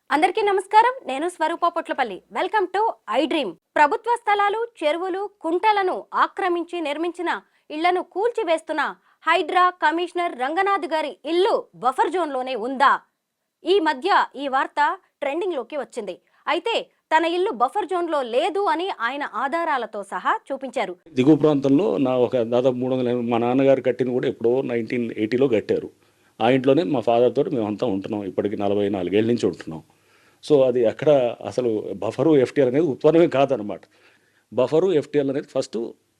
అందరికీ నమస్కారం. నేను Swaroopa Potlapalli. Welcome to I dream. ప్రభుత్వ స్థలాలు, చెరువులు, కుంటలను ఆక్రమించి నిర్మించిన ఇళ్లను కూల్చివేస్తున్న హైడ్రా కమిషనర్ రంగనాథ్ గారి ఇల్లు బఫర్ జోన్ లోనే ఉందా? ఈ మధ్య ఈ వార్త ట్రెండింగ్ లోకి వచ్చింది. అయితే తన ఇల్లు బఫర్ జోన్ లో లేదు అని ఆయన ఆధారాలతో సహా చూపించారు. దిగువ ప్రాంతంలో నా ఒక దాదాపు 300 మా నాన్నగారు కట్టిన కూడా ఎప్పుడో 1980లో కట్టారు. ఆ ఇంట్లోనే మా ఫాదర్ తోటి మేమంతా ఉంటున్నాం. ఇప్పటికి 44 ఏళ్ళ నుంచి ఉంటున్నాం. సో అది అక్కడ అసలు బఫరు ఎఫ్టీఎల్ అనేది ఉత్పన్నమే కాదనమాట. బఫరు ఎఫ్టీఎల్ అనేది ఫస్ట్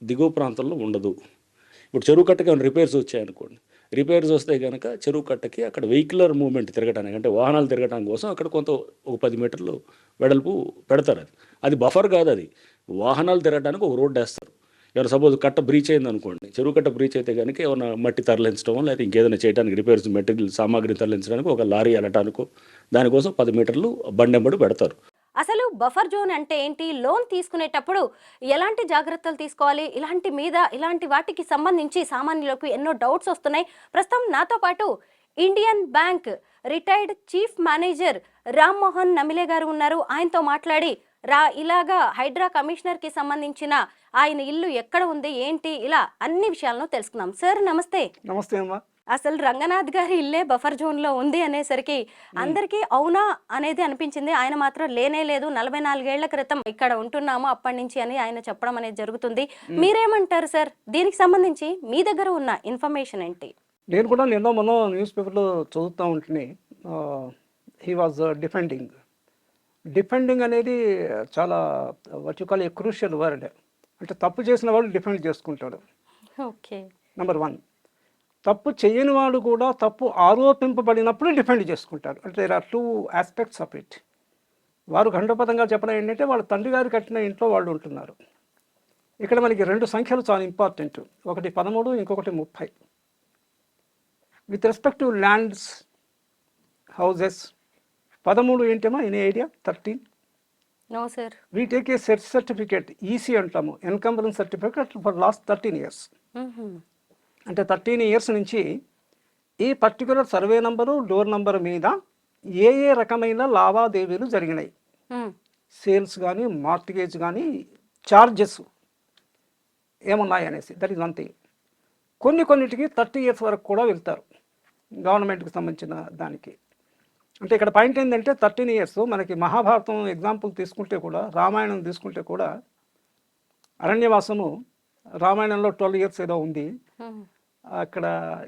దిగువ ప్రాంతంలో ఉండదు. ఇప్పుడు చెరువు కట్టకి ఏమైనా రిపేర్స్ వచ్చాయనుకోండి, రిపేర్స్ వస్తే కనుక చెరువు కట్టకి అక్కడ వెహికులర్ మూవ్మెంట్ తిరగడానికి, అంటే వాహనాలు తిరగడానికి కోసం అక్కడ కొంత ఒక 10 మీటర్లు వెడల్పు పెడతారు. అది బఫర్ కాదు, అది వాహనాలు తిరగడానికి ఒక రోడ్డు వేస్తారు. ఎవరు సపోజ్ కట్ట బ్రీచ్ అయింది అనుకోండి, చెరువు కట్ట బ్రీచ్ అయితే కనుక ఏమైనా మట్టి తరలించడం లేదా ఇంకేదైనా చేయడానికి, రిపేర్స్ మెటీరియల్ సామాగ్రిని తరలించడానికి ఒక లారీ వెళ్ళటానికో దానికోసం 10 మీటర్లు బండెంబడి పెడతారు. అసలు బఫర్ జోన్ అంటే ఏంటి? లోన్ తీసుకునేటప్పుడు ఎలాంటి జాగ్రత్తలు తీసుకోవాలి? ఇలాంటి వాటికి సంబంధించి సామాన్యులకు ఎన్నో డౌట్స్ వస్తున్నాయి. ప్రస్తుతం నాతో పాటు Indian bank retired chief manager Rammohan నమిలే గారు ఉన్నారు. ఆయనతో మాట్లాడి ఇలాగా హైడ్రా కమిషనర్ కి సంబంధించిన ఆయన ఇల్లు ఎక్కడ ఉంది, ఏంటి, ఇలా అన్ని విషయాలను తెలుసుకుందాం. సార్ నమస్తే. నమస్తే అమ్మా. అసలు రంగనాథ్ గారి ఇల్లే బఫర్ జోన్ లో ఉంది అనేసరికి అందరికీ అవునా అనేది అనిపించింది. ఆయన మాత్రం లేనే లేదు, 44 ఏళ్ల క్రితం ఇక్కడ ఉంటున్నాము అప్పటి నుంచి అని ఆయన చెప్పడం అనేది జరుగుతుంది. మీరేమంటారు సార్? దీనికి సంబంధించి మీ దగ్గర ఉన్న ఇన్ఫర్మేషన్ ఏంటి? నేను కూడా మొన్న న్యూస్ పేపర్లో చదువుతూ ఉంటుని హీ వాజ్ డిఫెండింగ్ అనేది చాలా what you call A crucial word. అంటే తప్పు చేసిన వాడు డిఫెండ్ చేసుకుంటాడు. Okay, number 1. తప్పు చేయని వాడు కూడా తప్పు ఆరోపింపబడినప్పుడు డిఫెండ్ చేసుకుంటారు. అంటే there are 2 aspects of it. వారు ఖండపదంగా చెప్పడం ఏంటంటే వాళ్ళ తండ్రి గారు కట్టిన ఇంట్లో వాళ్ళు ఉంటున్నారు. ఇక్కడ మనకి 2 సంఖ్యలు చాలా ఇంపార్టెంట్. ఒకటి 13, ఇంకొకటి 30. With respect to lands, houses, 13 ఏంటమ్మా? In idea 13. No sir. We take a set certificate, EC అంటాము, encumbrance certificate for last 13 years. అంటే 13 years నుంచి ఈ particular survey number, door number మీద ఏ రకమైన లావాదేవీలు జరిగినాయి, సేల్స్ కానీ, మార్టిగేజ్ కానీ, చార్జెస్ ఏమున్నాయి అనేసి, దట్ ఈస్ వన్ థింగ్. కొన్నిటికి 30 years వరకు కూడా వెళ్తారు గవర్నమెంట్కి సంబంధించిన దానికి. అంటే ఇక్కడ పాయింట్ ఏంటంటే 13 years మనకి మహాభారతం ఎగ్జాంపుల్ తీసుకుంటే కూడా, రామాయణం తీసుకుంటే కూడా, అరణ్యవాసము రామాయణంలో 12 years ఏదో ఉంది. అక్కడ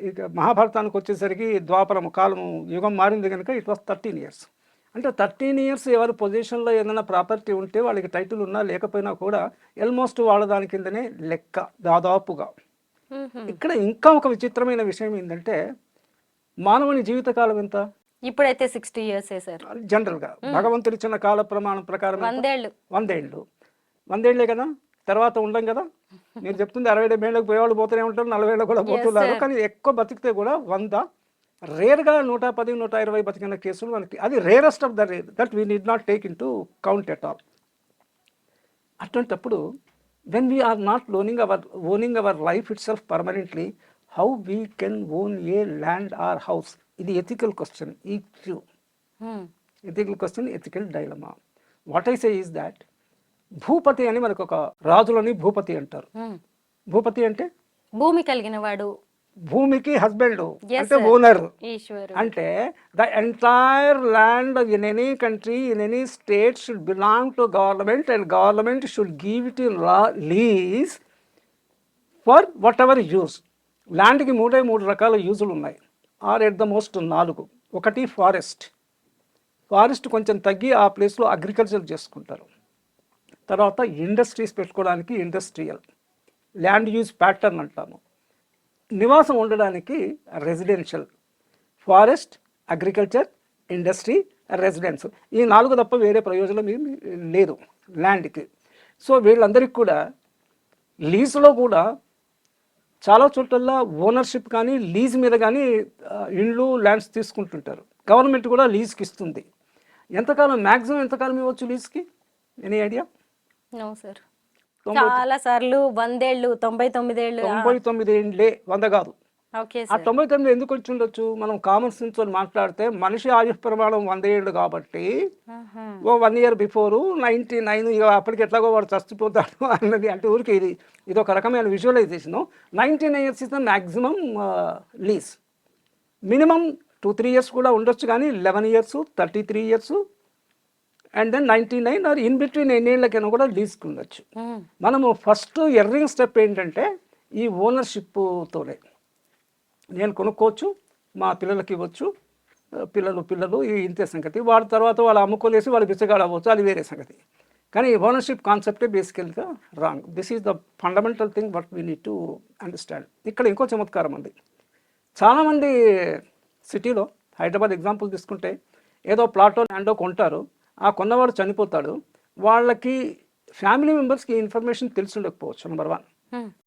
ఇక మహాభారతానికి వచ్చేసరికి ద్వాపరము కాలము యుగం మారింది కనుక ఇట్ వాస్ 13 years. అంటే 13 years ఎవరి పొజిషన్లో ఏదైనా ప్రాపర్టీ ఉంటే వాళ్ళకి టైటిల్ ఉన్నా లేకపోయినా కూడా ఆల్మోస్ట్ వాళ్ళ దాని కిందనే లెక్క దాదాపుగా. ఇక్కడ ఇంకా ఒక విచిత్రమైన విషయం ఏంటంటే మానవుని జీవితకాలం ఎంత? ఇప్పుడైతే 60 years సార్. జనరల్గా భగవంతుడి ఇచ్చిన కాల ప్రమాణం ప్రకారం 100 ఏళ్ళు. 100 ఏళ్లే కదా, తర్వాత ఉండం కదా. మీరు చెప్తుంది 60-70 ఏళ్ళకి పోయేవాళ్ళు పోతూనే ఉంటారు, 40 ఏళ్ళకి కూడా పోతున్నారు. కానీ ఎక్కువ బతికితే కూడా 100, రేర్గా 110, 120 బతికిన కేసులు మనకి. అది rarest of the rare, that we need not take in to count at all. అటువంటిప్పుడు when we are not owning our life itself permanently, how we can own a land or house? ఇది ethical question. Ethical question, ethical dilemma. What I say is that Bhupathi అని మనకు ఒక రాజులని భూపతి అంటారు. భూపతి అంటే భూమి కలిగిన వాడు, భూమికి హస్బెండ్, అంటే ఓనర్. అంటే the entire land in any country, in any state should belong to government and government should give it in lease for whatever use. ల్యాండ్కి 3 రకాల యూజులు ఉన్నాయి, ఆర్ ఎట్ ద మోస్ట్ 4. ఒకటి ఫారెస్ట్ కొంచెం తగ్గి ఆ ప్లేస్లో అగ్రికల్చర్ చేసుకుంటారు. తర్వాత ఇండస్ట్రీస్ పెట్టుకోవడానికి ఇండస్ట్రియల్ ల్యాండ్ యూజ్ ప్యాటర్న్ అంటాము. నివాసం ఉండడానికి residential. Forest, agriculture, industry, residence, ఈ 4 తప్ప వేరే ప్రయోజనం ఏమి లేదు ల్యాండ్కి. సో వీళ్ళందరికీ కూడా లీజులో కూడా చాలా చోట్ల ఓనర్షిప్ కానీ లీజ్ మీద కానీ ఇండ్లు, ల్యాండ్స్ తీసుకుంటుంటారు. గవర్నమెంట్ కూడా లీజ్కి ఇస్తుంది. ఎంతకాలం, మ్యాక్సిమం ఎంతకాలం ఇవ్వచ్చు లీజ్కి? Any idea? No sir. చాలా సార్లు 100 ఏళ్ళు, 99 ఏళ్ళు. 99 ఏండ్లే, 100 కాదు. ఓకే ఆ సార్. 99 ఎందుకు వచ్చి ఉండొచ్చు? మనం కామన్ సెన్స్ తో మాట్లాడితే మనిషి ఆయుష్ ప్రమాణం 100 ఏళ్ళు కాబట్టి ఆహా. ఓ 1 ఇయర్ బిఫోరు 99 ఇక అప్పటికి ఎట్లాగో వాడు చచ్చిపోతాడు అన్నది. అంటే ఊరికి ఇది ఒక రకమైన visualisation. 99 years is the maximum lease. Minimum 2-3 years కూడా ఉండొచ్చు, కానీ 11 years, 33 years and then 99 or in between ఎన్నేళ్ళకైనా కూడా లీజ్కి ఉండొచ్చు. మనము ఫస్ట్ ఎర్రింగ్ స్టెప్ ఏంటంటే ఈ ఓనర్షిప్తోనే నేను కొనుక్కోవచ్చు, మా పిల్లలకి ఇవ్వచ్చు, పిల్లలు ఈ ఇంతే సంగతి. వాళ్ళ తర్వాత వాళ్ళు అమ్ముకోలేసి వాళ్ళు బిచ్చగాడు అవ్వచ్చు, అది వేరే సంగతి. కానీ ఓనర్షిప్ కాన్సెప్టే బేసికల్గా wrong. This is the fundamental thing but we need to understand. ఇక్కడ ఇంకో చమత్కారం ఉంది. చాలామంది సిటీలో హైదరాబాద్ ఎగ్జాంపుల్ తీసుకుంటే ఏదో ప్లాటో ల్యాండో కొంటారు, ఆ కొన్నవాడు చనిపోతాడు, వాళ్ళకి ఫ్యామిలీ మెంబర్స్కి ఇన్ఫర్మేషన్ తెలిసి ఉండకపోవచ్చు. నెంబర్ 1.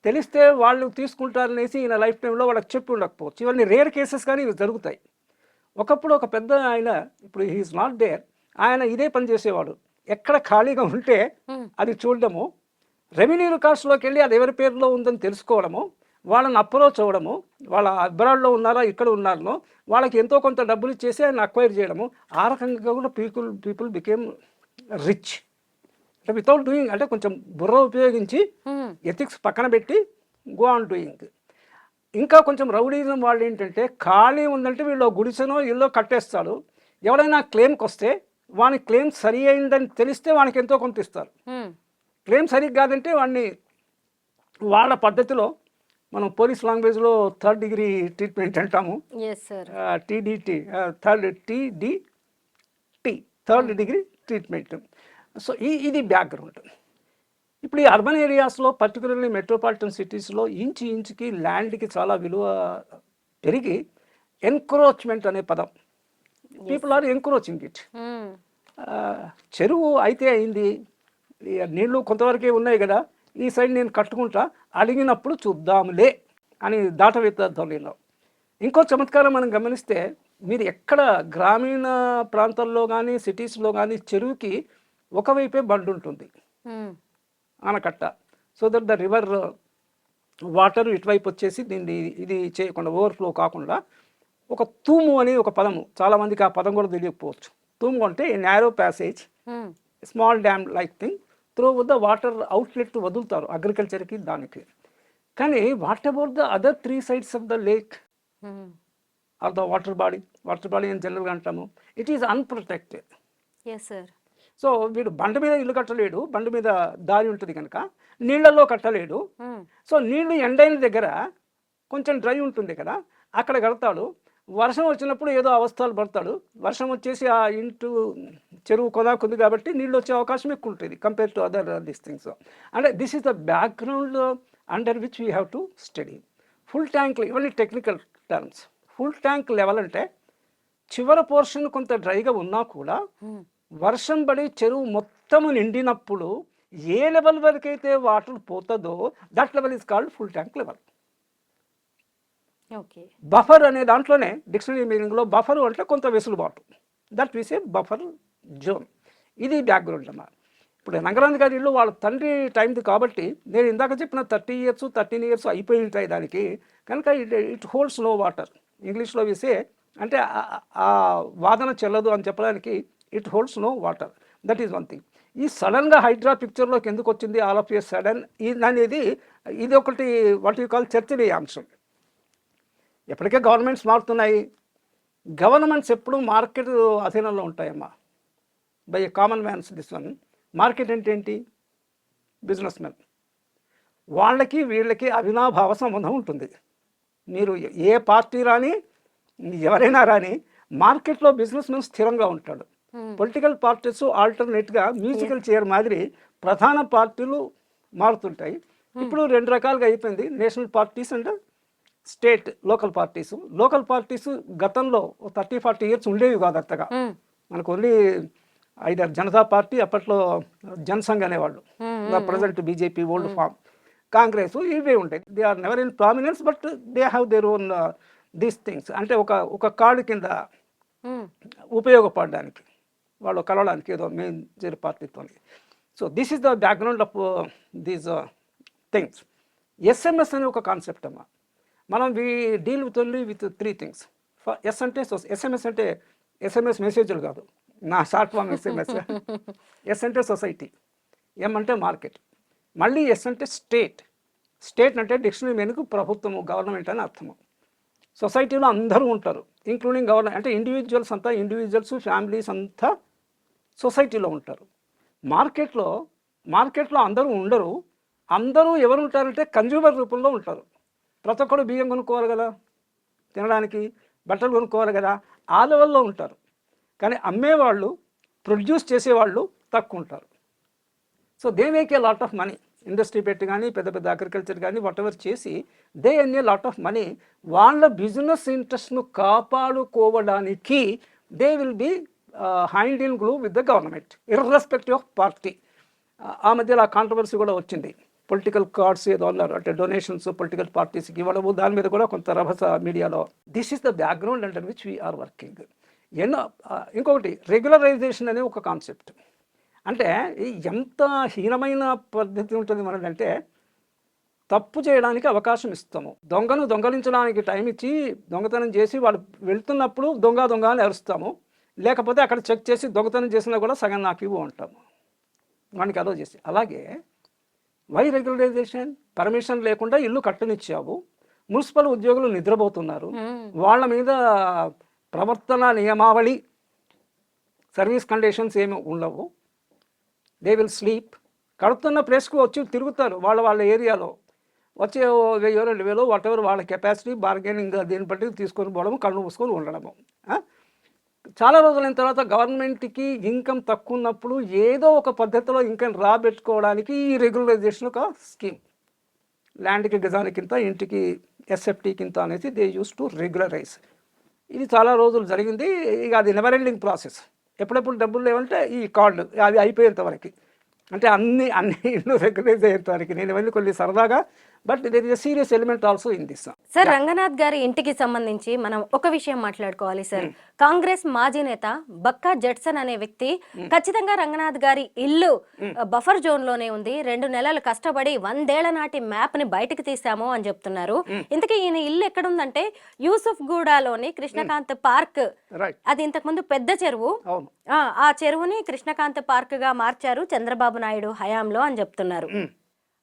తెలిస్తే వాళ్ళు తీసుకుంటారనేసి ఈయన లైఫ్ టైంలో వాళ్ళకి చెప్పి ఉండకపోవచ్చు. ఇవన్నీ రేర్ కేసెస్, కానీ ఇవి జరుగుతాయి. ఒకప్పుడు ఒక పెద్ద ఆయన, ఇప్పుడు హీఈస్ నాట్ దేర్, ఆయన ఇదే పని చేసేవాడు. ఎక్కడ ఖాళీగా ఉంటే అది చూడడము, రెవెన్యూ రికార్డ్స్లోకి వెళ్ళి అది ఎవరి పేరులో ఉందని తెలుసుకోవడము, వాళ్ళని అప్రోచ్ అవ్వడము, వాళ్ళ అబ్రాడ్లో ఉన్నారా ఇక్కడ ఉన్నారనో వాళ్ళకి ఎంతో కొంత డబ్బులు ఇచ్చేసి ఆయన అక్వైర్ చేయడము. ఆ రకంగా కూడా పీపుల్ బికేమ్ రిచ్. అంటే వితౌట్ డూయింగ్, అంటే కొంచెం బుర్ర ఉపయోగించి ఎథిక్స్ పక్కన పెట్టి గో ఆన్ డూయింగ్. ఇంకా కొంచెం రౌడీజం వాళ్ళు ఏంటంటే ఖాళీ ఉందంటే వీళ్ళు గుడిసెనో ఇల్లు కట్టేస్తాడు. ఎవరైనా క్లెయిమ్కి వస్తే వాని క్లెయిమ్ సరి అయిందని తెలిస్తే వానికి ఎంతో కొంత ఇస్తారు. క్లెయిమ్ సరిగ్గా కాదంటే వాడిని వాళ్ళ పద్ధతిలో, మనం పోలీస్ లాంగ్వేజ్లో 3rd డిగ్రీ ట్రీట్మెంట్ అంటాము, TDT, third degree treatment. So ఇది బ్యాక్గ్రౌండ్. ఇప్పుడు ఈ అర్బన్ ఏరియాస్లో, పర్టికులర్లీ మెట్రోపాలిటన్ సిటీస్లో ఇంచుకి ల్యాండ్కి చాలా విలువ పెరిగి ఎన్క్రోచ్మెంట్ అనే పదం, పీపుల్ ఆర్ ఎంక్రోచింగ్ ఇట్. చెరువు అయితే అయింది, నీళ్లు కొంతవరకే ఉన్నాయి కదా, ఈ సైడ్ నేను కట్టుకుంటా, అడిగినప్పుడు చూద్దాములే అని దాటవేద్దాం. ఇంకో చమత్కారం మనం గమనిస్తే, మీరు ఎక్కడ గ్రామీణ ప్రాంతాల్లో కానీ సిటీస్లో కానీ చెరువుకి ఒకవైపే బండ్ ఉంటుంది, ఆనకట్ట. So that the river water ఇటువైపు వచ్చేసి దీన్ని ఇది చేయకుండా, ఓవర్ఫ్లో కాకుండా, ఒక తూము అని ఒక పదము, చాలామందికి ఆ పదం కూడా తెలియకపోవచ్చు. తూము అంటే narrow passage, small dam like thing, through the water outlet వదులుతారు అగ్రికల్చర్కి దానికి. కానీ what about the other 3 sides of the lake or the water body అని జనరల్గా అంటాము. It is unprotected. సో వీడు బండ మీద ఇల్లు కట్టలేడు, బండ మీద దారి ఉంటుంది కనుక నీళ్లలో కట్టలేడు. సో నీళ్లు ఎండైన దగ్గర కొంచెం డ్రై ఉంటుంది కదా, అక్కడ కడతాడు. వర్షం వచ్చినప్పుడు ఏదో అవస్థలు పడతాడు, వర్షం వచ్చేసి ఆ ఇంటూ చెరువు కొనాకుంది కాబట్టి నీళ్ళు వచ్చే అవకాశం ఎక్కువ ఉంటుంది compare to other these things. అంటే this is the background under which we have to study. Full tank, ఇవన్నీ technical terms. Full tank level అంటే చివరి పోర్షన్ కొంత డ్రైగా ఉన్నా కూడా వర్షం పడి చెరువు మొత్తము నిండినప్పుడు ఏ లెవెల్ వరకు అయితే వాటర్ పోతుందో that level is called full tank level. Buffer అనే దాంట్లోనే డిక్షనరీ మీనింగ్లో బఫర్ అంటే కొంత వెసులుబాటు, దట్ వీసే బఫర్ జోన్. ఇది బ్యాక్గ్రౌండ్ అన్నమాట. ఇప్పుడు రంగరాజు గారి ఇల్లు వాళ్ళ తండ్రి టైంది కాబట్టి నేను ఇందాక చెప్పిన 30 years 13 years అయిపోయి ఉంటాయి దానికి, కనుక ఇట్ హోల్డ్స్ నో వాటర్. ఇంగ్లీష్లో వీసే అంటే ఆ వాదన చెల్లదు అని చెప్పడానికి it holds no water. That is one thing. ఈ సడన్గా హైడ్రా పిక్చర్లోకి ఎందుకు వచ్చింది ఆల్ ఆఫ్ ఏ సడన్ అనేది, ఇది ఒకటి వాట్ యూ కాల్ చర్చనీయాంశం. ఎప్పటికే గవర్నమెంట్స్ మారుతున్నాయి, గవర్నమెంట్స్ ఎప్పుడు మార్కెట్ అధీనంలో ఉంటాయమ్మా. By a common man's this one. Market అంటే ఏంటి? Business men. వాళ్ళకి వీళ్ళకి అవినాభావ సంబంధం ఉంటుంది. మీరు ఏ పార్టీ రాని, ఎవరైనా రాని, మార్కెట్లో బిజినెస్ మెన్ స్థిరంగా ఉంటాడు. పొలిటికల్ పార్టీస్ ఆల్టర్నేట్గా మ్యూజికల్ చైర్ మాదిరి ప్రధాన పార్టీలు మారుతుంటాయి. ఇప్పుడు 2 రకాలుగా అయిపోయింది, national parties and state local parties. Local parties గతంలో 30-40 years ఉండేవి కాదు అంతగా. మనకు ఓన్లీ ఐదర్ జనతా పార్టీ, అప్పట్లో జనసంఘ్ అనేవాళ్ళు, present BJP old form, Congress, ఇవే ఉంటాయి. They are never in prominence but they have their own these things. అంటే ఒక కార్డు కింద ఉపయోగపడడానికి, వాళ్ళు కలవడానికి ఏదో మేజర్ పార్టీతో. So this is the background of these things. SMS అనే ఒక కాన్సెప్ట్ అమ్మా. మనం deal with only with 3 things. S అంటే ఎస్ఎంఎస్ అంటే ఎస్ఎంఎస్ మెసేజ్లు కాదు, నా షార్ట్ ఫామ్ ఎస్ఎంఎస్. ఎస్ అంటే సొసైటీ, ఎం అంటే మార్కెట్, మళ్ళీ ఎస్ అంటే స్టేట్. స్టేట్ అంటే డిక్షనరీ మీదకు ప్రభుత్వము, గవర్నమెంట్ అని అర్థము. సొసైటీలో అందరూ ఉంటారు, ఇంక్లూడింగ్ గవర్నమెంట్. అంటే ఇండివిజువల్స్ అంతా, ఇండివిజువల్స్ ఫ్యామిలీస్ అంతా సొసైటీలో ఉంటారు. మార్కెట్లో అందరూ ఉండరు. అందరూ ఎవరు ఉంటారంటే కన్జ్యూమర్ రూపంలో ఉంటారు. ప్రతి ఒక్కరు బియ్యం కొనుక్కోవాలి కదా, తినడానికి బట్టలు కొనుక్కోవాలి కదా, ఆ లెవెల్లో ఉంటారు. కానీ అమ్మేవాళ్ళు, ప్రొడ్యూస్ చేసేవాళ్ళు తక్కువ ఉంటారు. So they make a lot of money. Industry పెట్టి కానీ, పెద్ద పెద్ద అగ్రికల్చర్ కానీ, వాట్ ఎవర్ చేసి they earn a lot of money. వాళ్ళ బిజినెస్ ఇంట్రెస్ట్ను కాపాడుకోవడానికి they will be hand in glue with the government irrespective of party. ఆ మధ్యలో ఆ కాంట్రవర్సీ కూడా వచ్చింది. పొలిటికల్ కార్డ్స్ ఏదో అన్నారు, అంటే డొనేషన్స్ పొలిటికల్ పార్టీస్కి ఇవ్వడము, దాని మీద కూడా కొంత రభస మీడియాలో. This is the background under which we are working. ఎన్నో ఇంకొకటి రెగ్యులరైజేషన్ అనే ఒక కాన్సెప్ట్. అంటే ఎంత హీనమైన పద్ధతి ఉంటుంది మనదంటే, తప్పు చేయడానికి అవకాశం ఇస్తాము, దొంగను దొంగలించడానికి టైం ఇచ్చి దొంగతనం చేసి వాళ్ళు వెళ్తున్నప్పుడు దొంగ దొంగ అని అరుస్తాము. లేకపోతే అక్కడ చెక్ చేసి దొంగతనం చేసినా కూడా సగం నాకు ఇవ్వు అంటాము, వానికి అలో చేసి. అలాగే వై రెగ్యులరైజేషన్? పర్మిషన్ లేకుండా ఇల్లు కట్టనిచ్చావు, మున్సిపల్ ఉద్యోగులు నిద్రపోతున్నారు, వాళ్ళ మీద ప్రవర్తన నియమావళి, సర్వీస్ కండిషన్స్ ఏమి ఉండవు. They will sleep. కడుతున్న ప్లేస్కు వచ్చి తిరుగుతారు వాళ్ళ ఏరియాలో, వచ్చే 1000 2000 వాట్ ఎవర్ వాళ్ళ కెపాసిటీ, బార్గెనింగ్ దీన్ని బట్టి తీసుకొని పోవడము, కళ్ళు మూసుకొని ఉండడము. చాలా రోజులైన తర్వాత గవర్నమెంట్కి ఇన్కమ్ తక్కువ ఉన్నప్పుడు ఏదో ఒక పద్ధతిలో ఇన్కమ్ రాబెట్టుకోవడానికి ఈ రెగ్యులరైజేషన్ ఒక స్కీమ్. ల్యాండ్కి గజానికింత, ఇంటికి ఎస్ఎఫ్టీకింత అనేది దే యూస్ టు రెగ్యులరైజ్. ఇది చాలా రోజులు జరిగింది. ఇక అది నెవర్ ఎండింగ్ ప్రాసెస్. ఎప్పుడెప్పుడు డబ్బులు లేవంటే ఈ కార్డు అది అయిపోయేంత వరకు, అంటే అన్ని ఇల్లు రెగ్యులైజ్ అయ్యేంత వరకు. నేను ఇవన్నీ కొన్ని సరదాగా, but there is a serious element also in this. Sir, Ranganath గారి ఇంటికి సంబంధించి మనం ఒక విషయం మాట్లాడుకోవాలి సార్. కాంగ్రెస్ మాజీ నేత బక్కా జడ్సన్ అనే వ్యక్తి ఖచ్చితంగా రంగనాథ్ గారి ఇల్లు బఫర్ జోన్ లోనే ఉంది, 2 నెలలు కష్టపడి 100 ఏళ్ల నాటి మ్యాప్ ని బయటకు తీసాము అని చెప్తున్నారు. ఇంతకీ ఈయన ఇల్లు ఎక్కడుందంటే యూసుఫ్ గూడలోని కృష్ణకాంత్ పార్క్. అది ఇంతకు ముందు పెద్ద చెరువు, ఆ చెరువుని కృష్ణకాంత్ పార్క్ గా మార్చారు చంద్రబాబు నాయుడు హయాంలో అని చెప్తున్నారు.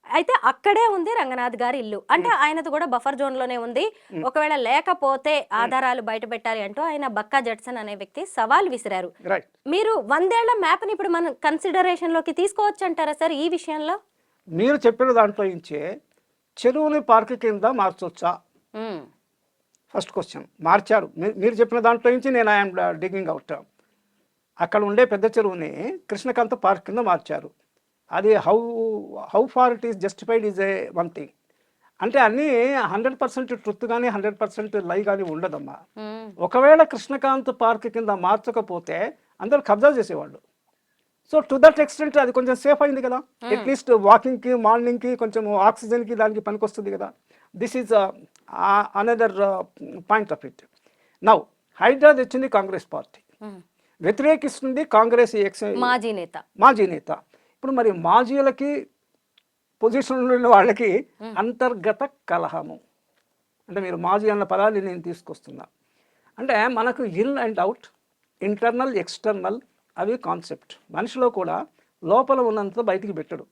అయితే అక్కడే ఉంది రంగనాథ్ గారి ఇల్లు. అంటే ఆయనది కూడా బఫర్ జోన్ లోనే ఉంది. ఒకవేళ లేకపోతే ఆధారాలు బయట పెట్టాలి అంటూ ఆయన బక్కా జడ్సన్ అనే వ్యక్తి సవాల్ విసిరారు. మీరు 100 ఏళ్ల మ్యాప్ ని ఇప్పుడు మనం కన్సిడరేషన్ లోకి తీసుకోవచ్చు అంటారా సార్ ఈ విషయంలో? మీరు చెప్పిన దాంట్లో నుంచే చెరువుని పార్క్ కింద మార్చొచ్చా? First question. మార్చారు. మీరు చెప్పిన దాంట్లో నుంచి నేను ఐఎమ్ డిగింగ్ అవుట్. అక్కడ ఉండే పెద్ద చెరువుని కృష్ణకాంత్ పార్క్ కింద మార్చారు. అది how far it is justified is a one thing. అంటే అన్నీ 100% ట్రుత్ కానీ 100% లై కానీ ఉండదమ్మా. ఒకవేళ కృష్ణకాంత్ పార్క్ కింద మార్చకపోతే అందరూ కబ్జా చేసేవాళ్ళు. సో టు దట్ ఎక్స్టెంట్ అది కొంచెం సేఫ్ అయింది కదా, అట్లీస్ట్ వాకింగ్కి, మార్నింగ్కి, కొంచెం ఆక్సిజన్కి దానికి పనికొస్తుంది కదా. This is another point of it. Now Hydraa తెచ్చింది కాంగ్రెస్ పార్టీ, వ్యతిరేకిస్తుంది కాంగ్రెస్ మాజీ నేత. ఇప్పుడు మరి మాజీలకి, పొజిషన్లో ఉన్న వాళ్ళకి అంతర్గత కలహము. అంటే మీరు మాజీ అన్న పదాన్ని నేను తీసుకొస్తున్నా. అంటే మనకు in and out, internal external అవి కాన్సెప్ట్. మనిషిలో కూడా లోపల ఉన్నంత బయటికి పెట్టడు,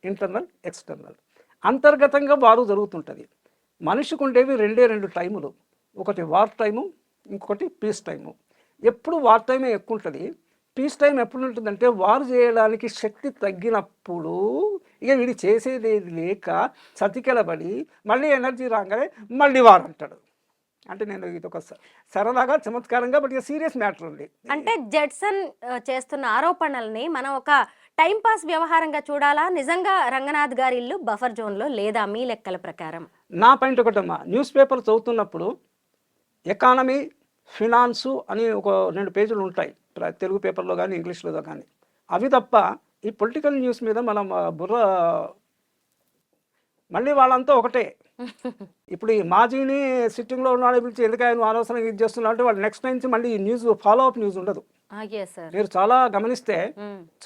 ఇంటర్నల్ ఎక్స్టర్నల్. అంతర్గతంగా వారు జరుగుతుంటుంది. మనిషికి ఉండేవి 2 టైములు, ఒకటి వార్ టైము, ఇంకొకటి పీస్ టైము. ఎప్పుడు వార్ టైమే ఎక్కువ ఉంటుంది. పీస్ టైం ఎప్పుడు ఉంటుందంటే వారు చేయడానికి శక్తి తగ్గినప్పుడు ఇక వీడి చేసేది లేక సతికెలబడి మళ్ళీ ఎనర్జీ రాగానే మళ్ళీ వారు అంటాడు. అంటే నేను ఇది ఒక సరదాగా చమత్కారంగా, బట్ ఇక సీరియస్ మ్యాటర్ ఉంది. అంటే జడ్సన్ చేస్తున్న ఆరోపణల్ని మనం ఒక టైం పాస్ వ్యవహారంగా చూడాలా? నిజంగా రంగనాథ్ గారి ఇల్లు బఫర్ జోన్ లో లేదా మీ లెక్కల ప్రకారం? నా పాయింట్ ఒకటమ్మా, న్యూస్ పేపర్ చదువుతున్నప్పుడు ఎకానమీ, ఫినాన్సు అని ఒక 2 పేజీలు ఉంటాయి తెలుగు పేపర్లో కానీ ఇంగ్లీష్లో కానీ. అవి తప్ప ఈ పొలిటికల్ న్యూస్ మీద మనం బుర్ర, మళ్ళీ వాళ్ళంతా ఒకటే. ఇప్పుడు ఈ మాజీని సిట్టింగ్లో ఉన్నాడు పిలిచి ఎందుకు ఆయన అనవసరంగా ఇది చేస్తున్నా అంటే వాళ్ళు నెక్స్ట్ నుంచి మళ్ళీ ఈ న్యూస్ ఫాలో అప్ న్యూస్ ఉండదు. మీరు చాలా గమనిస్తే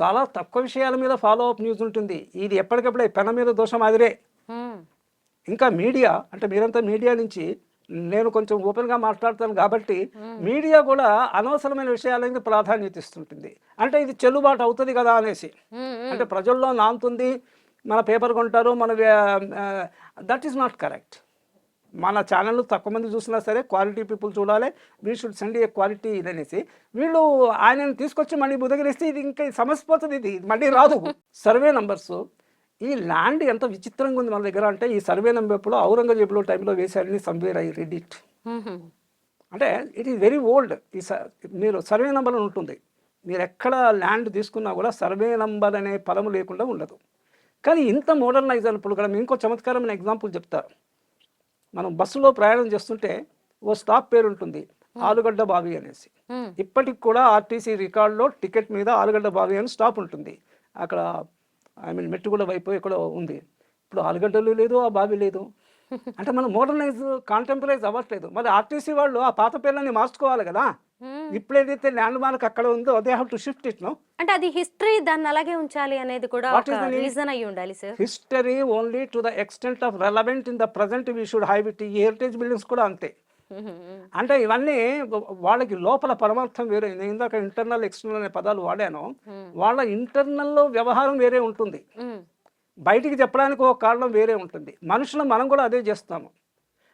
చాలా తక్కువ విషయాల మీద ఫాలో అప్ న్యూస్ ఉంటుంది. ఇది ఎప్పటికప్పుడే పెన మీద దోషం మాదిరే. ఇంకా మీడియా అంటే మీరంతా మీడియా నుంచి, నేను కొంచెం ఓపెన్గా మాట్లాడతాను కాబట్టి మీడియా కూడా అనవసరమైన విషయాలకి ప్రాధాన్యత ఇస్తుంటుంది. అంటే ఇది చెల్లుబాటు అవుతుంది కదా అనేసి, అంటే ప్రజల్లో నానుతుంది, మన పేపర్ కొంటారు, మన దట్ ఈస్ నాట్ కరెక్ట్. మన ఛానల్ తక్కువ మంది చూసినా సరే క్వాలిటీ పీపుల్ చూడాలి, we should send a quality ఇదనేసి వీళ్ళు ఆయనను తీసుకొచ్చి మళ్ళీ బుదగిరిస్తే ఇది ఇంకా సమస్య పోతుంది, ఇది మళ్ళీ రాదు. సర్వే నంబర్స్, ఈ ల్యాండ్ ఎంత విచిత్రంగా ఉంది మన దగ్గర అంటే, ఈ సర్వే నెంబర్ ఎప్పుడు ఔరంగజేబులో టైంలో వేసాడని సంవేర్ ఐ రెడ్ ఇట్. అంటే ఇట్ ఈస్ వెరీ ఓల్డ్. మీరు సర్వే నెంబర్ అని ఉంటుంది, మీరు ఎక్కడ ల్యాండ్ తీసుకున్నా కూడా సర్వే నెంబర్ అనే పదము లేకుండా ఉండదు. కానీ ఇంత మోడర్నైజ్ అయినప్పుడు కూడా ఇంకో చమత్కారమైన ఎగ్జాంపుల్ చెప్తా. మనం బస్సులో ప్రయాణం చేస్తుంటే ఓ స్టాప్ పేరు ఉంటుంది, ఆలుగడ్డ బావి అనేసి. ఇప్పటికి కూడా ఆర్టీసీ రికార్డులో టికెట్ మీద ఆలుగడ్డ బావి అని స్టాప్ ఉంటుంది. అక్కడ మెట్టుగూడ వైపు ఎక్కడో ఉంది. ఇప్పుడు ఆలుగడ్డలు లేదు, ఆ బావి లేదు. అంటే మనం మోడర్నైజ్ కాంటెంపరైజ్ అవ్వట్లేదు. మరి ఆర్టీసీ వాళ్ళు ఆ పాత పేర్లని మార్చుకోవాలి కదా. ఇప్పుడు ఏదైతే ల్యాండ్ మార్క్ అక్కడ ఉందో they have to shift it. No అంటే అది హిస్టరీ, దాన్ని అలాగే ఉంచాలి అనేది కూడా ఒక రీజన్ అయి ఉండాలి sir. History only to the extent of relevant in the present we should have it. ఈ హెరిటేజ్ బిల్డింగ్స్ కూడా అంతే. అంటే ఇవన్నీ వాళ్ళకి లోపల పరమార్థం వేరే. నేను ఇందాక ఇంటర్నల్ ఎక్స్టర్నల్ అనే పదాలు వాడాను. వాళ్ళ ఇంటర్నల్లో వ్యవహారం వేరే ఉంటుంది, బయటికి చెప్పడానికి ఒక కారణం వేరే ఉంటుంది. మనుషులు మనం కూడా అదే చేస్తాము.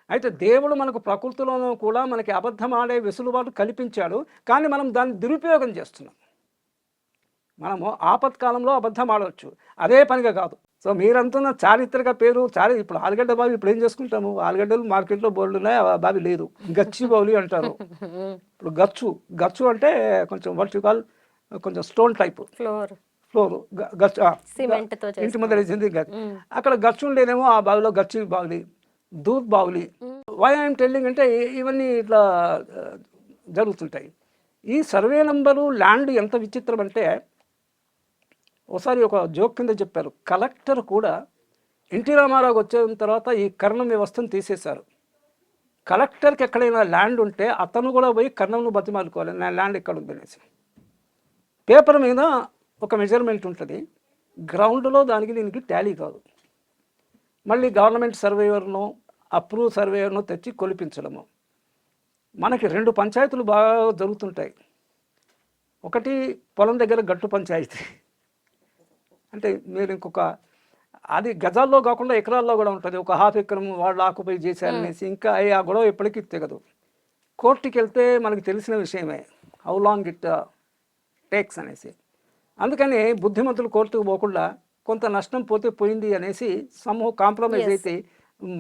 అయితే దేవుడు మనకు ప్రకృతిలోనూ కూడా మనకి అబద్ధం ఆడే వెసులుబాటు కల్పించాడు, కానీ మనం దాన్ని దురుపయోగం చేస్తున్నాం. మనము ఆపత్కాలంలో అబద్ధం ఆడవచ్చు, అదే పనిగా కాదు. సో మీరంటున్న చారిత్రక పేరు ఇప్పుడు ఆలుగడ్డ బావి ఇప్పుడు ఏం చేసుకుంటాము, ఆలుగడ్డలు మార్కెట్లో బోర్డు ఉన్నాయి, ఆ బావి లేదు, గచ్చి బావులి అంటారు. ఇప్పుడు గచ్చు అంటే కొంచెం వర్టికల్, కొంచెం స్టోన్ టైప్ ఫ్లోర్ గచ్చు, ఇంటి ముందర వేసింది గచ్చు. అక్కడ గచ్చు ఉండేదేమో ఆ బావిలో గచ్చి బావులి, దూద్ బావులి. వై ఐఎమ్ టెల్లింగ్ అంటే ఇవన్నీ ఇట్లా జరుగుతుంటాయి. ఈ సర్వే నంబరు ల్యాండ్ ఎంత విచిత్రం అంటే, ఒకసారి ఒక జోక్ కింద చెప్పారు, కలెక్టర్ కూడా ఎన్టీ రామారావు వచ్చిన తర్వాత ఈ కర్ణం వ్యవస్థను తీసేశారు. కలెక్టర్కి ఎక్కడైనా ల్యాండ్ ఉంటే అతను కూడా పోయి కర్ణంను బతిమాలుకోవాలి, నా ల్యాండ్ ఎక్కడ ఉంది అనేసి. పేపర్ మీద ఒక మెజర్మెంట్ ఉంటుంది, గ్రౌండ్లో దానికి దీనికి టాలీ కాదు. మళ్ళీ గవర్నమెంట్ సర్వేయర్ను, అప్రూవ్ సర్వేయర్ను తెచ్చి కొలిపించడము. మనకి 2 పంచాయతీలు బాగా జరుగుతుంటాయి. ఒకటి పొలం దగ్గర గట్టు పంచాయతీ, అంటే మీరు ఇంకొక అది గజాల్లో కాకుండా ఎకరాల్లో కూడా ఉంటుంది. ఒక హాఫ్ ఎకరం వాళ్ళు ఆక్యుపై చేశారనేసి ఇంకా ఆ గొడవ ఎప్పటికీ తెగదు. కోర్టుకి వెళ్తే మనకు తెలిసిన విషయమే, హౌ లాంగ్ ఇట్ టేక్స్ అనేసి. అందుకని బుద్ధిమంతులు కోర్టుకు పోకుండా కొంత నష్టం పోతే పోయింది అనేసి సమూహ కాంప్రమైజ్ అయితే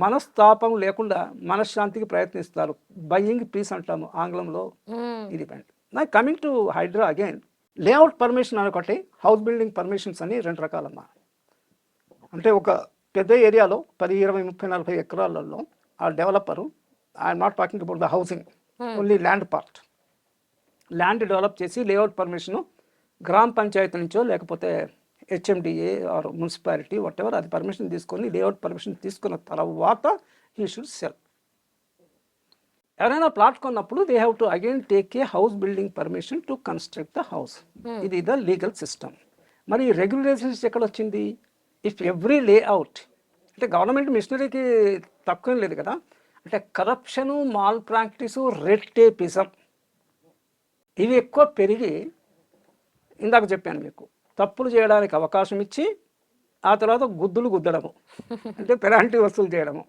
మనస్తాపం లేకుండా మనశ్శాంతికి ప్రయత్నిస్తారు. బయింగ్ పీస్ అంటాము ఆంగ్లంలో. ఇది నా coming to Hydraa again, layout permission అని ఒకటి, హౌస్ బిల్డింగ్ పర్మిషన్స్ అని 2 రకాలమ్మా. అంటే ఒక పెద్ద ఏరియాలో 10, 20, 30, 40 ఎకరాలలో ఆ developer, I'm not talking about the housing, only land part, land develop చేసి లేఅవుట్ పర్మిషను గ్రామ పంచాయతీ నుంచో లేకపోతే HMDA or municipality whatever అది పర్మిషన్ తీసుకొని, లేఅవుట్ పర్మిషన్ తీసుకున్న తర్వాత హీ షుడ్ సెల్. ఎవరైనా ప్లాట్ కొన్నప్పుడు they have to again take a house building permission to construct the house. ఇది ద లీగల్ సిస్టమ్. మరి రెగ్యులేషన్స్ ఎక్కడ వచ్చింది? ఇఫ్ ఎవ్రీ లేఅవుట్, అంటే గవర్నమెంట్ మిషనరీకి తక్కువ లేదు కదా, అంటే corruption, mall practice, red tapism ఇవి ఎక్కువ పెరిగి, ఇందాక చెప్పాను మీకు, తప్పులు చేయడానికి అవకాశం ఇచ్చి ఆ తర్వాత గుద్దులు గుద్దడము, అంటే పెనాల్టీ వసూలు చేయడము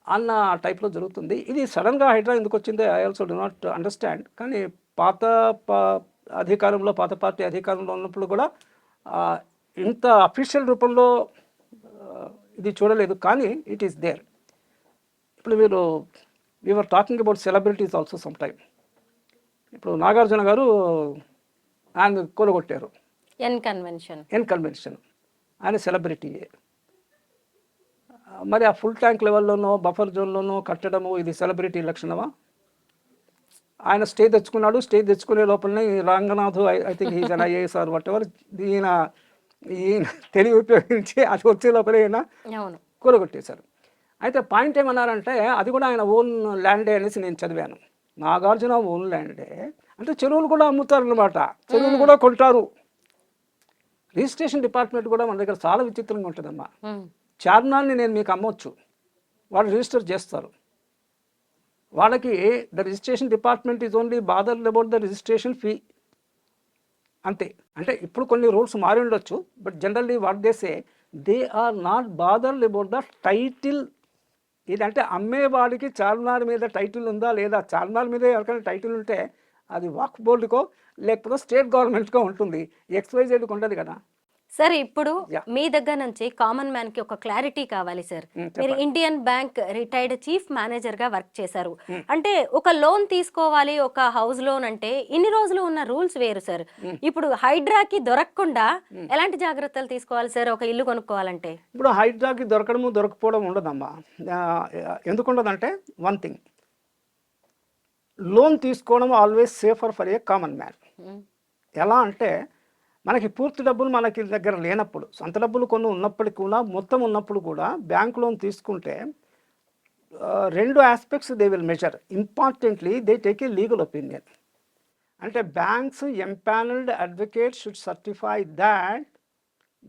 అన్న టైప్లో జరుగుతుంది. ఇది సడన్గా హైడ్రా ఎందుకు వచ్చిందో I also do not understand. కానీ పాత పార్టీ అధికారంలో ఉన్నప్పుడు కూడా ఇంత అఫీషియల్ రూపంలో ఇది చూడలేదు, కానీ ఇట్ ఈస్ దేర్. ఇప్పుడు మీరు we are talking about celebrities also some time. ఇప్పుడు నాగార్జున గారు ఆయన కూలగొట్టారు, ఎన్ కన్వెన్షన్, ఆయన సెలబ్రిటీయే. మరి ఆ ఫుల్ ట్యాంక్ లెవెల్లోనో బఫర్ జోన్లోనో కట్టడము ఇది సెలబ్రిటీ లక్షణమా? ఆయన స్టే తెచ్చుకునే లోపలనే Ranganath, I think is an IAS are what ever, ఈయన తెలివి ఉపయోగించి అది వచ్చే లోపలే ఈయన కూలగొట్టేశారు. అయితే పాయింట్ ఏమన్నారంటే అది కూడా ఆయన ఓన్ ల్యాండే అనేసి నేను చదివాను. నాగార్జున ఓన్ ల్యాండే అంటే చెరువులు కూడా అమ్ముతారు అనమాట, చెరువులు కూడా కొంటారు. రిజిస్ట్రేషన్ డిపార్ట్మెంట్ కూడా మన దగ్గర చాలా విచిత్రంగా ఉంటుందమ్మా. చార్మినార్ని నేను మీకు అమ్మవచ్చు, వాళ్ళు రిజిస్టర్ చేస్తారు. వాళ్ళకి the registration department is only bother about the registration fee అంతే. అంటే ఇప్పుడు కొన్ని రూల్స్ మారి ఉండొచ్చు, but generally what they say they are not bother about the title. ఇదంటే అమ్మేవాడికి చార్మినార్ మీద టైటిల్ ఉందా లేదా, చార్మినార్ మీద ఎవరికైనా టైటిల్ ఉంటే అది వక్ఫ్ బోర్డుకో లేకపోతే స్టేట్ గవర్నమెంట్కో ఉంటుంది, XYZకి ఉండదు కదా. సార్ ఇప్పుడు Yeah. మీ దగ్గర నుంచి కామన్ మ్యాన్ కి ఒక క్లారిటీ కావాలి సార్. మీరు చెప్పండి. Indian bank retired chief manager గా వర్క్ చేశారు. అంటే ఒక లోన్ తీసుకోవాలి, ఒక హౌస్ లోన్ అంటే ఇన్ని రోజులు ఉన్న రూల్స్ వేరు సార్. ఇప్పుడు హైడ్రాకి దొరకకుండా ఎలాంటి జాగ్రత్తలు తీసుకోవాలి సార్ ఒక ఇల్లు కొనుక్కోవాలంటే? ఇప్పుడు హైడ్రాకి దొరకడము దొరకపోవడం ఉండదమ్మా. ఎందుకు ఉండదంటే వన్ థింగ్, లోన్ తీసుకోవడం always safer for a common man. ఎలా అంటే మనకి పూర్తి డబ్బులు మనకి దగ్గర లేనప్పుడు, సొంత డబ్బులు కొన్ని ఉన్నప్పటికీ కూడా, మొత్తం ఉన్నప్పుడు కూడా బ్యాంక్ లోన్ తీసుకుంటే రెండు aspects they will measure. Importantly they take a legal opinion. అంటే banks empanelled advocate should certify that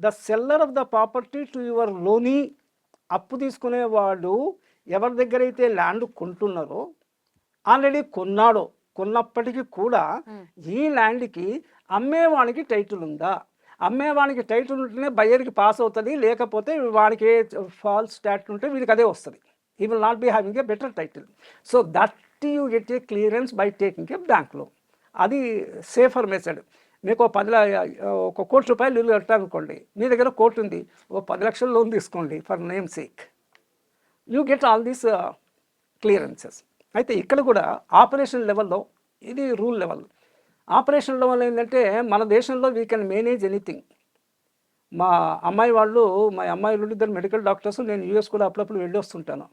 the seller of the property to your loanee, అప్పు తీసుకునేవాడు ఎవరి దగ్గర అయితే ల్యాండ్ కొంటున్నారో, ఆల్రెడీ కొన్నప్పటికీ కూడా ఈ ల్యాండ్కి అమ్మేవానికి టైటిల్ ఉందా, అమ్మేవానికి టైటిల్ ఉంటేనే బయ్యర్కి పాస్ అవుతుంది, లేకపోతే వానికి ఏ ఫాల్స్ స్టాట్ ఉంటే వీడికి అదే వస్తుంది. ఈ will not be having a better title. So that you get a clearance by taking a bank loan. అది సేఫర్ మెథడ్. మీకు ఒక 1 కోటి రూపాయలు ఇల్లు కట్టాలనుకోండి, మీ దగ్గర కోటి ఉంది, ఓ 10 లక్షల లోన్ తీసుకోండి for name sake, you get all these clearances. అయితే ఇక్కడ కూడా ఆపరేషన్ లెవెల్లో ఇది రూల్ లెవెల్. ఆపరేషన్ లెవెల్ ఏంటంటే మన దేశంలో వీ కెన్ మేనేజ్ ఎనీథింగ్. మా అమ్మాయిలు ఇద్దరు మెడికల్ డాక్టర్స్, నేను యూఎస్ కూడా అప్పుడప్పుడు వెళ్ళి వస్తుంటాను.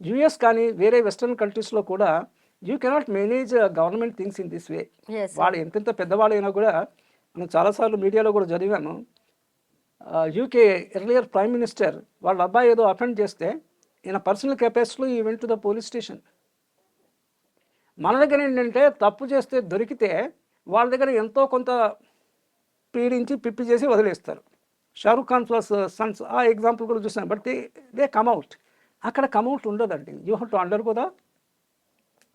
యూఎస్ కానీ వేరే వెస్ట్రన్ కంట్రీస్లో కూడా you cannot manage government things in this way. వాళ్ళు ఎంతెంత పెద్దవాళ్ళైనా కూడా, నేను చాలాసార్లు మీడియాలో కూడా చదివాను, యూకే ఎర్లియర్ ప్రైమ్ మినిస్టర్ వాళ్ళ అబ్బాయి ఏదో అఫెండ్ చేస్తే ఈయన పర్సనల్ కెపాసిటీలో ఈ went to the police station. మన దగ్గర ఏంటంటే తప్పు చేస్తే దొరికితే వాళ్ళ దగ్గర ఎంతో కొంత పీడించి పిప్పి చేసి వదిలేస్తారు. షారూక్ ఖాన్ ప్లస్ సన్స్ ఆ ఎగ్జాంపుల్ కూడా చూసాను. But they come out. అక్కడ కమ్అవుట్ ఉండదండి. You have to undergo the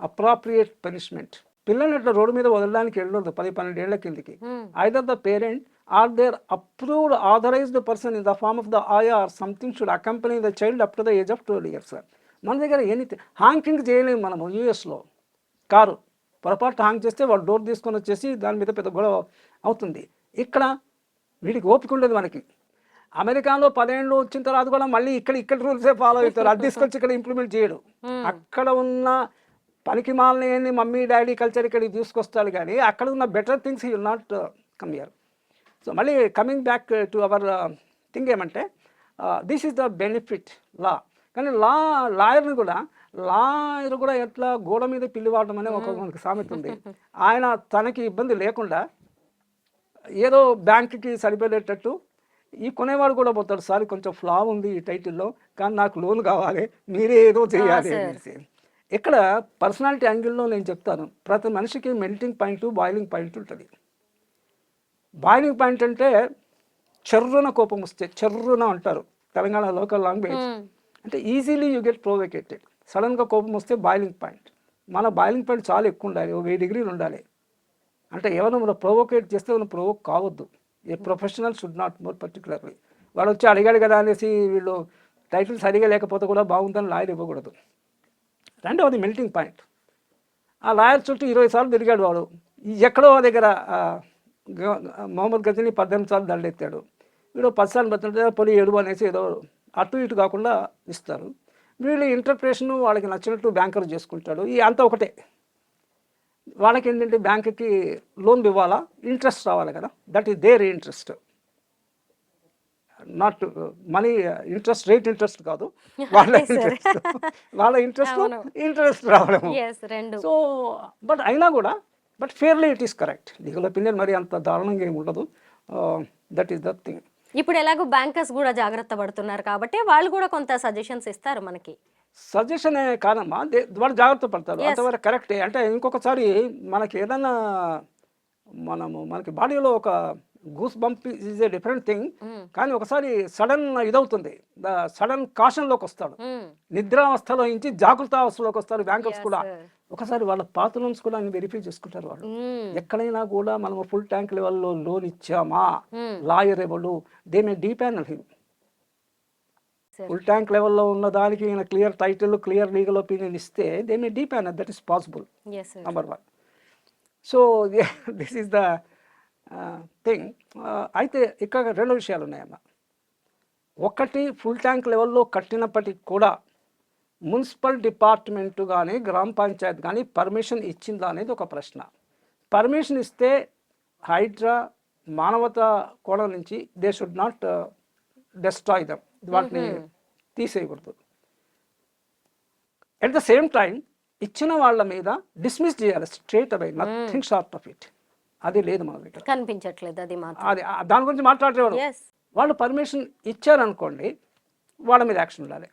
appropriate punishment. పిల్లల్ని ఇట్లా రోడ్డు మీద వదలడానికి వెళ్ళదు 10-12 ఏళ్ల కిందికి. Either the parent or their approved authorised person in the form of the ayah or something should accompany the child up to the age of 12 years. మన దగ్గర ఎనీథింగ్ హాంకింగ్ చేయలేము మనము. యూఎస్లో కారు పొరపాటు హాంగ్ చేస్తే వాళ్ళు డోర్ తీసుకొని వచ్చేసి దాని మీద పెద్ద గొడవ అవుతుంది. ఇక్కడ వీడికి ఓపిక ఉండదు మనకి. అమెరికాలో 10 ఏళ్ళు వచ్చిన తర్వాత కూడా మళ్ళీ ఇక్కడ రూల్సే ఫాలో అవుతారు. అది తీసుకొచ్చి ఇక్కడ ఇంప్లిమెంట్ చేయడు. అక్కడ ఉన్న పనికి మాలని మమ్మీ డాడీ కల్చర్ ఇక్కడికి తీసుకొస్తాడు, కానీ అక్కడ ఉన్న better things you will not come here. So మళ్ళీ coming back to our thing ఏమంటే this is the benefit law. కానీ లాయర్ కూడా ఎట్లా గోడ మీద పిల్లివాడడం అనే ఒక మనకి సామెత ఉంది. ఆయన తనకి ఇబ్బంది లేకుండా ఏదో బ్యాంకుకి సరిపడేటట్టు ఈ కొనేవాడు కూడా పోతాడు, సార్ కొంచెం ఫ్లా ఉంది ఈ టైటిల్లో, కానీ నాకు లోన్ కావాలి, మీరే ఏదో చేయాలి అనేసి. ఇక్కడ పర్సనాలిటీ యాంగిల్లో నేను చెప్తాను, ప్రతి మనిషికి మెల్టింగ్ పాయింట్, బాయిలింగ్ పాయింట్ ఉంటుంది. బాయిలింగ్ పాయింట్ అంటే చెర్రున కోపం వస్తే, చెర్రున అంటారు తెలంగాణ లోకల్ లాంగ్వేజ్, అంటే ఈజీలీ యూ గెట్ ప్రొవోకేటెడ్. సడన్గా కోపం వస్తే బాయిలింగ్ పాయింట్. మన బాయిలింగ్ పాయింట్ చాలా ఎక్కువ ఉండాలి, 1000 degrees ఉండాలి. అంటే ఎవరు మనం ప్రొవోకేట్ చేస్తే మనం ప్రొవోక్ కావద్దు. A professional should not, more particularly. వాడు వచ్చి అడిగాడు కదా అనేసి వీళ్ళు టైటిల్ సరిగా లేకపోతే కూడా బాగుందని లాయర్ ఇవ్వకూడదు. రెండవది మెల్టింగ్ పాయింట్. ఆ లాయర్ చుట్టూ 20 సార్లు తిరిగాడు వాడు. ఎక్కడో దగ్గర మొహమ్మద్ గజని 18 సార్లు దండెత్తాడు. వీడు 10 సార్లు బతుంటే పొలి 7 అనేసి ఏదో అటు ఇటు కాకుండా ఇస్తారు. వీళ్ళు ఇంటర్ప్రిటేషన్ వాళ్ళకి నచ్చినట్టు బ్యాంకర్ చేసుకుంటాడు. ఈ అంతా ఒకటే. వాళ్ళకి ఏంటంటే బ్యాంకుకి లోన్ ఇవ్వాలా, ఇంట్రెస్ట్ రావాలి కదా, that is their interest, not money interest, rate interest కాదు, వాళ్ళ ఇంట్రెస్ట్ రావడం. సో బట్ అయినా కూడా but fairly it is correct. Legal opinion మరి అంత దారుణంగా ఏమి ఉండదు. That is the thing. ఇప్పుడు ఎలాగో బ్యాంకర్స్ కూడా జాగ్రత్త పడుతున్నారు కాబట్టి వాళ్ళు కూడా కొంత సజెషన్స్ ఇస్తారు మనకి. సజెషన్ కాదమ్మా, వాళ్ళు జాగ్రత్త పడతారు, అంతవరకు కరెక్టే. అంటే ఇంకొకసారి మనకి ఏదైనా మనకి బాడీలో ఒక goose bump is a different thing. కానీ ఒకసారి సడన్ ఇదవుతుంది, సడన్ కాషన్లోకి వస్తాడు, నిద్రావస్థలో నుంచి జాగృతావస్థలోకి వస్తారు బ్యాంకర్స్ కూడా. ఒకసారి వాళ్ళ పాత లోన్స్ కూడా వెరిఫై చేసుకుంటారు వాళ్ళు. ఎక్కడైనా కూడా మనం ఫుల్ ట్యాంక్ లెవెల్లో లోన్ ఇచ్చామా, లాయర్ ఎవరు, they may depanel him. Full tank లెవెల్లో ఉన్న దానికి clear title, clear legal opinion ఇస్తే they may depanel, that is possible, number 1. So this is the thing. అయితే ఇక్కడ 2 విషయాలు ఉన్నాయన్న. ఒకటి, ఫుల్ ట్యాంక్ లెవెల్లో కట్టినప్పటికి కూడా మున్సిపల్ డిపార్ట్మెంట్ కానీ గ్రామ పంచాయత్ కానీ పర్మిషన్ ఇచ్చిందా అనేది ఒక ప్రశ్న. పర్మిషన్ ఇస్తే హైడ్రా మానవతా కోణం నుంచి they should not destroy them, వాటిని తీసేయకూడదు. ఎట్ ద సేమ్ టైం ఇచ్చిన వాళ్ళ మీద డిస్మిస్ చేయాలి straight away, nothing short of it. అది లేదు మన దగ్గర, కనిపించట్లేదు అది మాత్రం. అది దాని గురించి మాట్లాడేవారు. వాళ్ళు పర్మిషన్ ఇచ్చారనుకోండి, వాళ్ళ మీద యాక్షన్ ఉండాలి.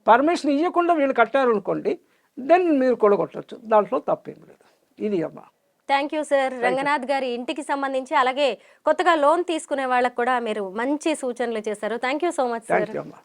పర్మిషన్ ఇవ్వకుండా వీళ్ళు కట్టారనుకోండి, దెన్ మీరు కొడగొట్టచ్చు, దాంట్లో తప్పేం లేదు. ఇది అమ్మా. Thank you sir. రంగనాథ్ గారి ఇంటికి సంబంధించి అలాగే కొత్తగా లోన్ తీసుకునే వాళ్ళకు కూడా మీరు మంచి సూచనలు చేశారు. Thank you so much sir. Thank you అమ్మా.